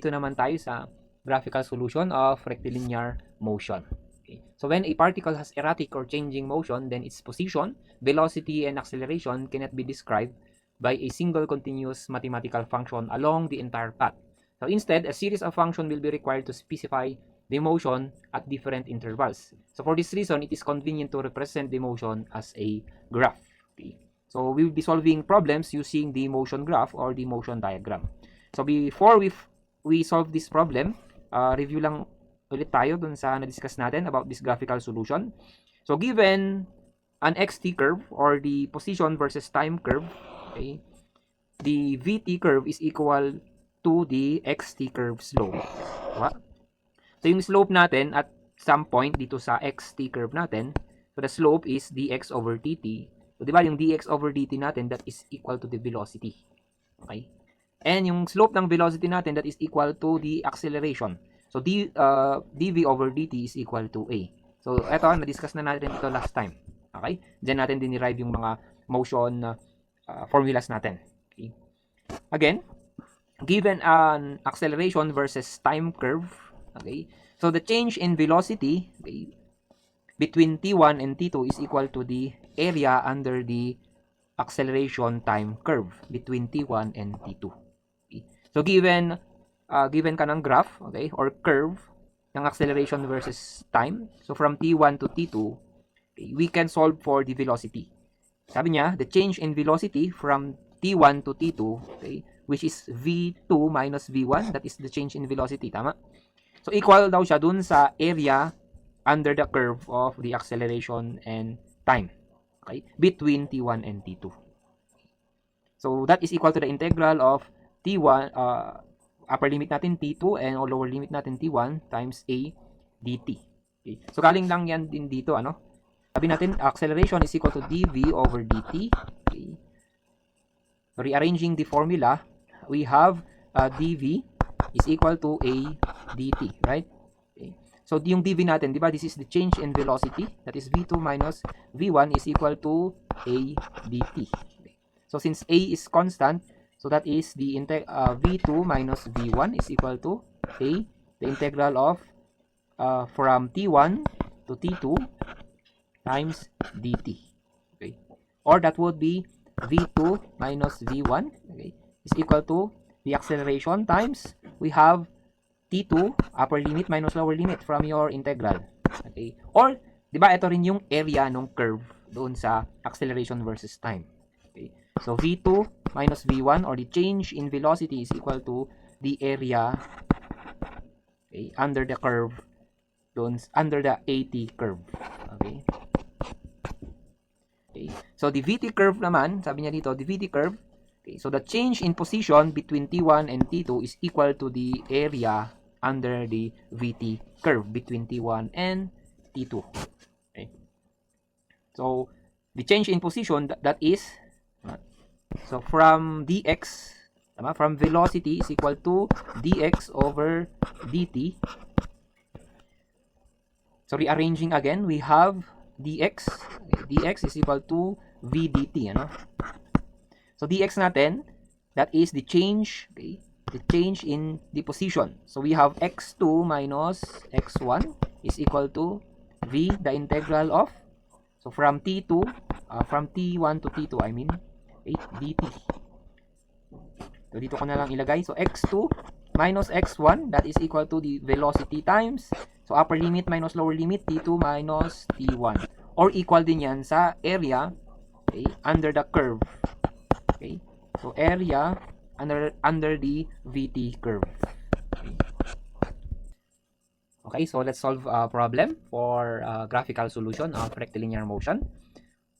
Dito naman tayo sa graphical solution of rectilinear motion. Okay. So when a particle has erratic or changing motion, then its position, velocity, and acceleration cannot be described by a single continuous mathematical function along the entire path. So instead, a series of functions will be required to specify the motion at different intervals. So for this reason, it is convenient to represent the motion as a graph. Okay. So we will be solving problems using the motion graph or the motion diagram. So before we solve this problem, review lang ulit tayo dun sa na-discuss natin about this graphical solution. So given an xt curve or the position versus time curve, okay, the vt curve is equal to the xt curve slope. Diba? So yung slope natin at some point dito sa xt curve natin, so the slope is dx over dt. So diba yung dx over dt natin, that is equal to the velocity. Okay? And yung slope ng velocity natin, that is equal to the acceleration. So dv over dt is equal to a. So eto, na-discuss na natin ito last time. Okay? Diyan natin dinerive yung mga motion formulas natin. Okay? Again, given an acceleration versus time curve, okay, so the change in velocity, okay, between t1 and t2 is equal to the area under the acceleration time curve between t1 and t2. Okay. So given ka ng graph, okay, or curve ng acceleration versus time, so from t1 to t2, okay, we can solve for the velocity. Sabi niya, the change in velocity from t1 to t2, okay, which is v2 minus v1, that is the change in velocity, tama? So equal daw siya dun sa area under the curve of the acceleration and time, okay, between t1 and t2. So that is equal to the integral of t1, upper limit natin t2 and lower limit natin t1 times a dt. Okay. So galing lang yan din dito, ano? Sabi natin, acceleration is equal to dv over dt. Okay. So rearranging the formula, we have dv is equal to a dt, right? Okay. So yung dv natin, di ba, this is the change in velocity, that is v2 minus v1 is equal to a dt. Okay. So since a is constant, so that is the v2 minus v1 is equal to a, the integral of from t1 to t2 times dt. Okay. Or that would be v2 minus v1, okay, is equal to the acceleration times we have t2 upper limit minus lower limit from your integral. Okay. Or, di ba, ito rin yung area ng curve doon sa acceleration versus time. Okay. So v2 minus v1 or the change in velocity is equal to the area, okay, under the curve, under the AT curve. Okay. Okay. So the VT curve naman, sabi niya dito, the VT curve, okay, so the change in position between T1 and T2 is equal to the area under the VT curve between T1 and T2. Okay. So the change in position, that is, so from dx, from velocity is equal to dx over dt. So rearranging again, we have dx. Okay, dx is equal to v dt. Ano? So dx natin, that is the change, okay, the change in the position. So we have x2 minus x1 is equal to v, the integral of, so from t2, from t1 to t2, I mean, dt. So dito ko na lang ilagay. So x2 minus x1, that is equal to the velocity times, so upper limit minus lower limit, t2 minus t1. Or equal din yan sa area, okay, under the curve. Okay. So area under the VT curve. Okay, so let's solve a problem for graphical solution of rectilinear motion.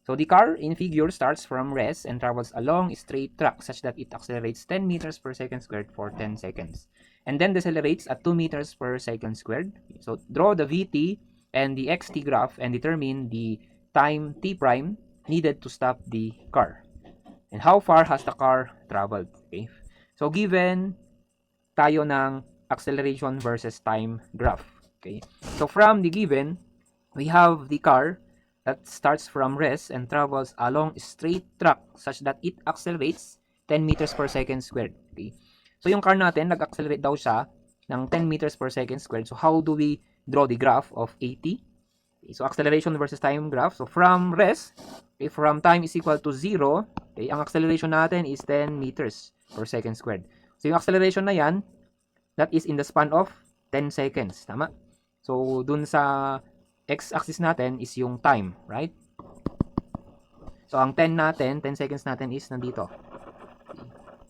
So the car in figure starts from rest and travels along a straight track such that it accelerates 10 meters per second squared for 10 seconds. And then decelerates at 2 meters per second squared. So draw the VT and the xt graph and determine the time t prime needed to stop the car. And how far has the car traveled? Okay. So given tayo ng acceleration versus time graph. Okay. So from the given, we have the car that starts from rest and travels along a straight track such that it accelerates 10 meters per second squared. Okay. So yung car natin, nag-accelerate daw siya ng 10 meters per second squared. So how do we draw the graph of AT? Okay, so acceleration versus time graph. So from rest, okay, from time is equal to 0, okay, ang acceleration natin is 10 meters per second squared. So yung acceleration na yan, that is in the span of 10 seconds. Tama? So dun sa x-axis natin is yung time, right? So, ang 10 natin, 10 seconds natin is nandito.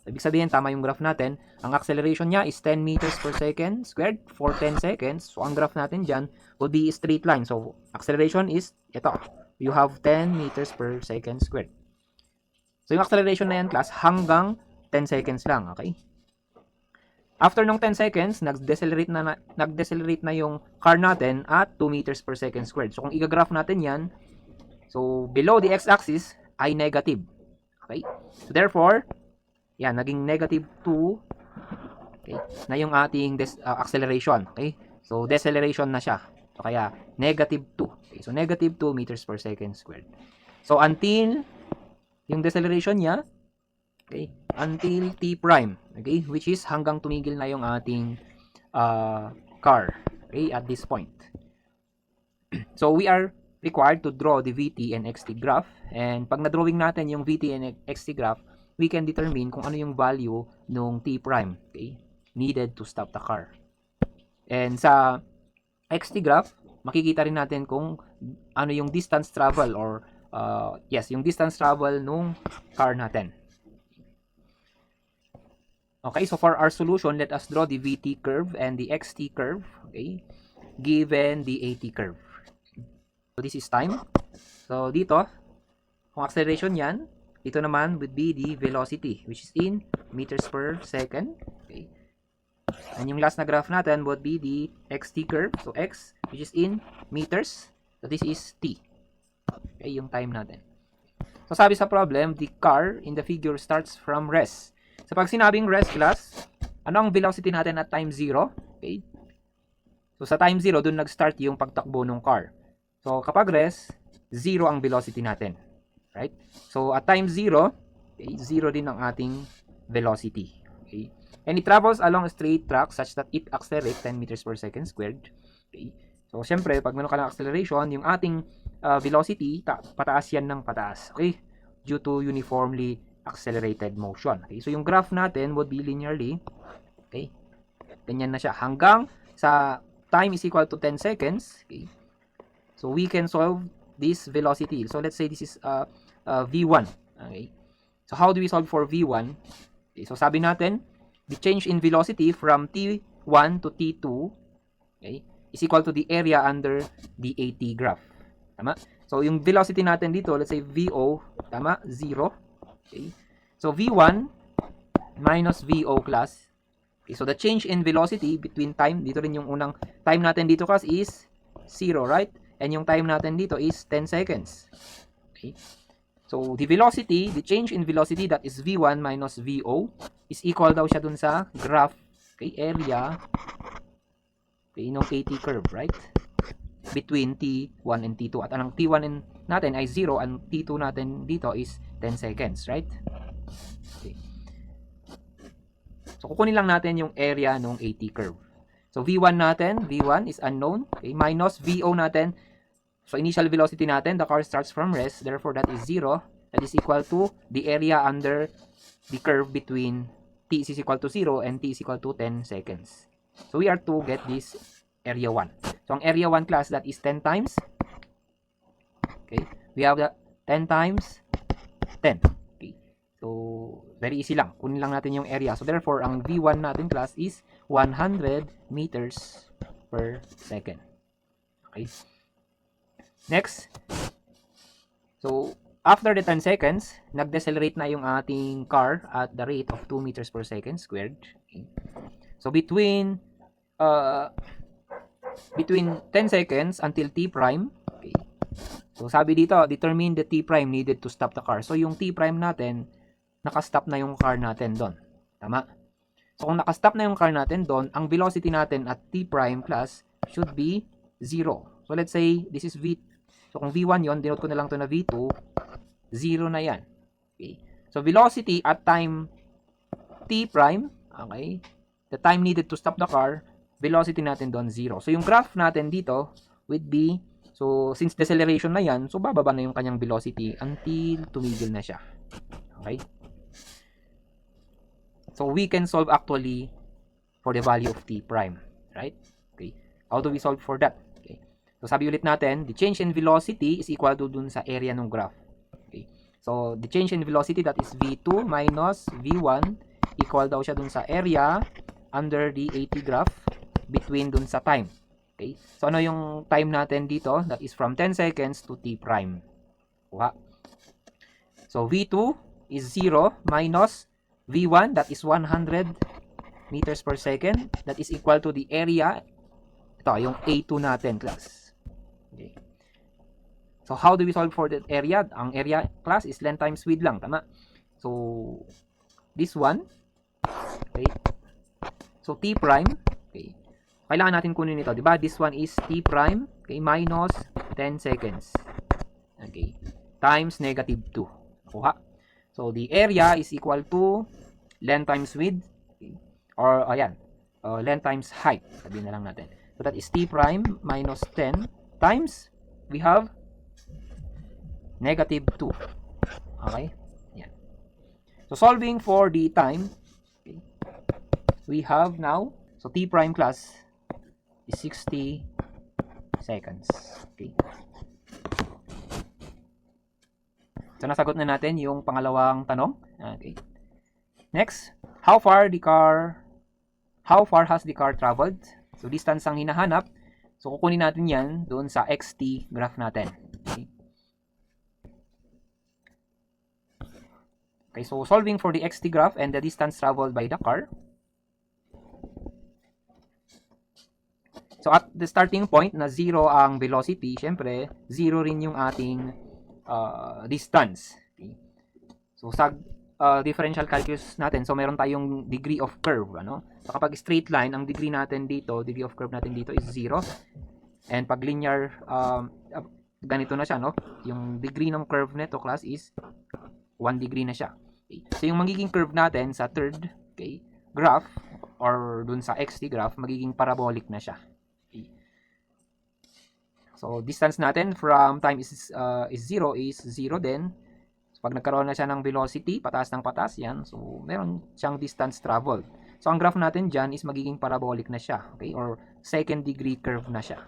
Ibig sabihin, tama yung graph natin. Ang acceleration niya is 10 meters per second squared for 10 seconds. So, ang graph natin dyan will be a straight line. So, acceleration is, ito, you have 10 meters per second squared. So, yung acceleration na yan, class, hanggang 10 seconds lang, okay? After nung 10 seconds, nag-decelerate na yung car natin at 2 meters per second squared. So, kung i-graph natin yan, so, below the x-axis ay negative. Okay? So, therefore, yan, naging negative 2, okay, na yung ating acceleration. Okay? So, deceleration na siya. So, kaya, negative 2. Okay? So, negative 2 meters per second squared. So, until yung deceleration niya, okay, until t prime, okay, which is hanggang tumigil na yung ating car, okay, at this point. So, we are required to draw the VT and XT graph. And pag na-drawing natin yung VT and XT graph, we can determine kung ano yung value nung T prime, okay, needed to stop the car. And sa XT graph, makikita rin natin kung ano yung distance travel or yung distance travel nung car natin. Okay, so for our solution, let us draw the VT curve and the XT curve, okay, given the AT curve. So, this is time. So, dito, kung acceleration yan, dito naman would be the velocity, which is in meters per second. Okay. And yung last na graph natin would be the XT curve. So, X, which is in meters. So, this is T. Okay, yung time natin. So, sabi sa problem, the car in the figure starts from rest. So, pag sinabing rest class, ano ang velocity natin at time 0? Okay. So, sa time 0, dun nag-start yung pagtakbo ng car. So, kapag rest, 0 ang velocity natin. Right? So, at time 0, okay, 0 din ang ating velocity. Okay? And it travels along a straight track such that it accelerates 10 meters per second squared. Okay? So, syempre, pag meron ka ng acceleration, yung ating velocity, pataas yan ng pataas. Okay? Due to uniformly accelerated motion. Okay? So, yung graph natin would be linearly, okay, ganyan na siya. Hanggang sa time is equal to 10 seconds, okay, so we can solve this velocity. So let's say this is V1. Okay. So how do we solve for V1? Okay, so sabi natin, the change in velocity from T1 to T2, okay, is equal to the area under the AT graph. Tama? So yung velocity natin dito, let's say VO, tama? 0. Okay. So V1 minus VO class. Okay, so the change in velocity between time, dito rin yung unang time natin dito class is 0, right? And yung time natin dito is 10 seconds. Okay. So, the velocity, the change in velocity that is V1 minus VO is equal daw siya dun sa graph, okay, area, okay, no AT curve, right? Between T1 and T2. At ang T1 natin ay 0, and T2 natin dito is 10 seconds, right? Okay. So, kukunin lang natin yung area ng AT curve. So, V1 natin, V1 is unknown, okay, minus VO natin. So, initial velocity natin, the car starts from rest, therefore that is 0. That is equal to the area under the curve between T is equal to 0 and T is equal to 10 seconds. So, we are to get this area 1. So, ang area 1 class, that is 10 times. Okay, we have the 10 times 10. Okay, so, very easy lang. Kunin lang natin yung area. So, therefore, ang V1 natin class is 100 meters per second. Okay. Next, so after the 10 seconds, nag-decelerate na yung ating car at the rate of 2 meters per second squared. Okay. So between 10 seconds until t prime, okay. So sabi dito, determine the t prime needed to stop the car. So yung t prime natin, naka-stop na yung car natin doon. Tama? So kung naka-stop na yung car natin doon, ang velocity natin at t prime plus should be 0. So let's say this is V. So, kung V1 yon, denote ko na lang to na V2, 0 na yan. Okay. So, velocity at time T prime, okay, the time needed to stop the car, velocity natin doon 0. So yung graph natin dito would be, so since deceleration na yan, so bababa na yung kanyang velocity until tumigil na siya. Okay? So we can solve actually for the value of t prime, right? Okay. How do we solve for that? Okay. So sabi ulit natin, the change in velocity is equal to dun sa area ng graph. Okay. So the change in velocity, that is v2 minus v1, equal daw siya dun sa area under the AT graph between dun sa time. Okay. So ano yung time natin dito? That is from 10 seconds to t prime. Kuha. So v2 is 0 minus v1, that is 100 meters per second, that is equal to the area, ito yung A2 natin, class. Okay. So how do we solve for that area? Ang area, class, is length times width lang, tama? So this one, okay, so t prime, okay, kailangan natin kunin ito, di ba? This one is t prime, okay, minus 10 seconds, okay, times negative 2. Kuha. So the area is equal to length times width, or ayan, length times height, sabihin na lang natin. So that is t prime minus 10 times, we have negative 2. Okay? Yan. So solving for the time, okay, we have now, so t prime, class, is 60 seconds. Okay. So nasagot na natin yung pangalawang tanong. Okay. Next, how far has the car traveled? So distance ang hinahanap. So kukunin natin yan doon sa xt graph natin. Okay. Okay, so solving for the xt graph and the distance traveled by the car. So at the starting point na 0 ang velocity, syempre 0 rin yung ating distance. Okay. So sa differential calculus natin, so meron tayong degree of curve, ano? So kapag straight line, ang degree natin dito, degree of curve natin dito is 0. And pag linear, ganito na siya, no? Yung degree ng curve nito, class, is 1 degree na siya. Okay. So yung magiging curve natin sa third, okay, graph, or dun sa xt graph, magiging parabolic na siya. Okay. So distance natin from time is 0 is 0 din. Pag nagkaroon na siya ng velocity, pataas ng pataas yan, so meron siyang distance traveled. So ang graph natin dyan is magiging parabolic na siya, okay, or second degree curve na siya.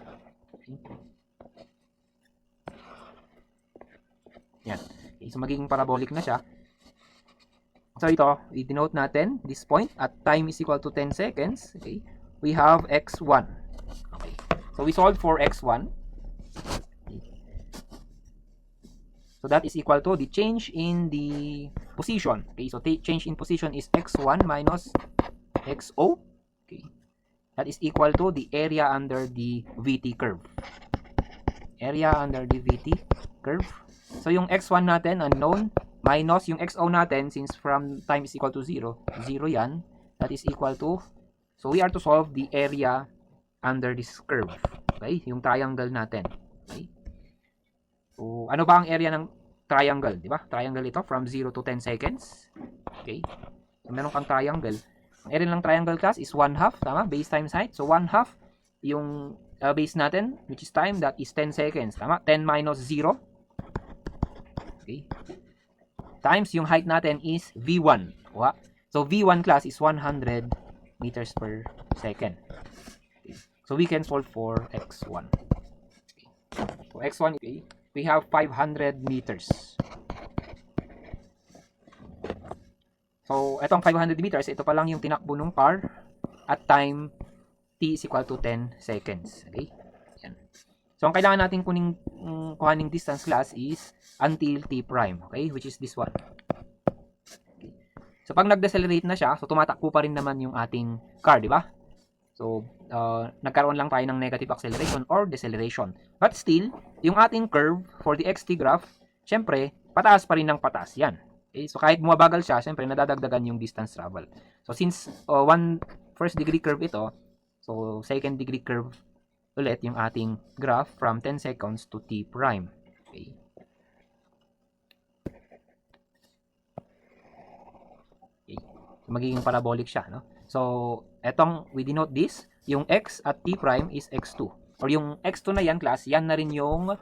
Okay. Yan. Okay, so magiging parabolic na siya. So ito, i-denote natin this point at time is equal to 10 seconds. Okay, we have x1. Okay, so we solve for x1. So that is equal to the change in the position. Okay, so change in position is x1 minus xo. Okay, that is equal to the area under the VT curve. Area under the VT curve. So yung x1 natin unknown minus yung xo natin, since from time is equal to 0, 0 yan. That is equal to, so we are to solve the area under this curve. Okay, yung triangle natin. Okay. So, ano ba ang area ng triangle, di ba? Triangle ito from 0 to 10 seconds. Okay. So, meron kang triangle. Ang area ng triangle, class, is 1/2, tama? Base times height. So, 1/2 yung base natin, which is time, that is 10 seconds, tama? 10 minus 0. Okay. Times yung height natin is v1. Kuha. So, v1, class, is 100 meters per second. Okay. So, we can solve for x1. Okay. So, x1, okay, we have 500 meters. So, itong 500 meters, ito pa lang yung tinakbo ng car at time t is equal to 10 seconds. Okay? Yan. So, ang kailangan natin kuhaning distance, class, is until t prime. Okay? Which is this one. Okay. So, pag nag-decelerate na siya, so tumatakbo pa rin naman yung ating car, di ba? So, nagkaroon lang tayo ng negative acceleration or deceleration. But still, yung ating curve for the xt graph, syempre, pataas pa rin ng pataas yan. Okay? So, kahit bumabagal siya, syempre, nadadagdagan yung distance travel. So, since first degree curve ito, so, second degree curve ulit yung ating graph from 10 seconds to t prime. Okay? Okay. So, magiging parabolic siya, no? So, we denote this, yung x at t prime is x2. Or yung x2 na yan, class, yan na rin yung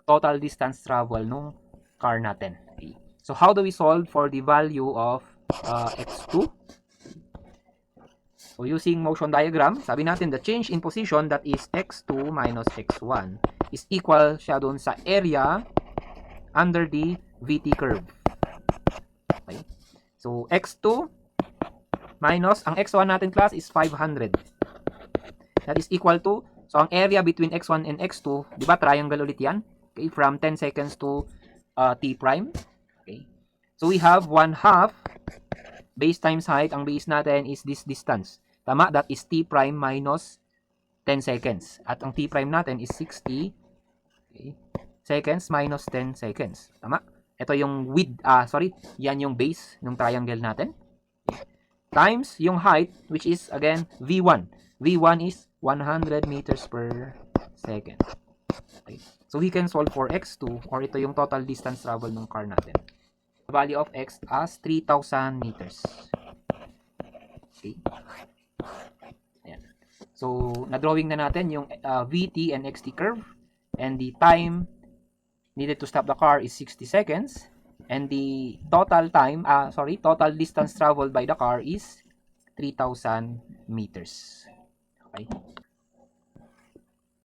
total distance travel nung car natin. Okay. So, how do we solve for the value of x2? So, using motion diagram, sabi natin the change in position, that is x2 minus x1, is equal siya dun sa area under the VT curve. Okay. So, x2 minus, ang x1 natin, class, is 500. That is equal to, so ang area between x1 and x2, di ba, triangle ulit yan? Okay, from 10 seconds to t prime. Okay. So, we have 1/2 base times height. Ang base natin is this distance. Tama, that is t prime minus 10 seconds. At ang t prime natin is 60 seconds minus 10 seconds. Tama? Ito yung width, yan yung base ng triangle natin. Times yung height, which is, again, V1. V1 is 100 meters per second. Okay. So, we can solve for x2, or ito yung total distance travel ng car natin. The value of x as 3,000 meters. Okay. Ayan. So, na-drawing na natin yung VT and XT curve. And the time needed to stop the car is 60 seconds. And the total total distance traveled by the car is 3,000 meters. Okay.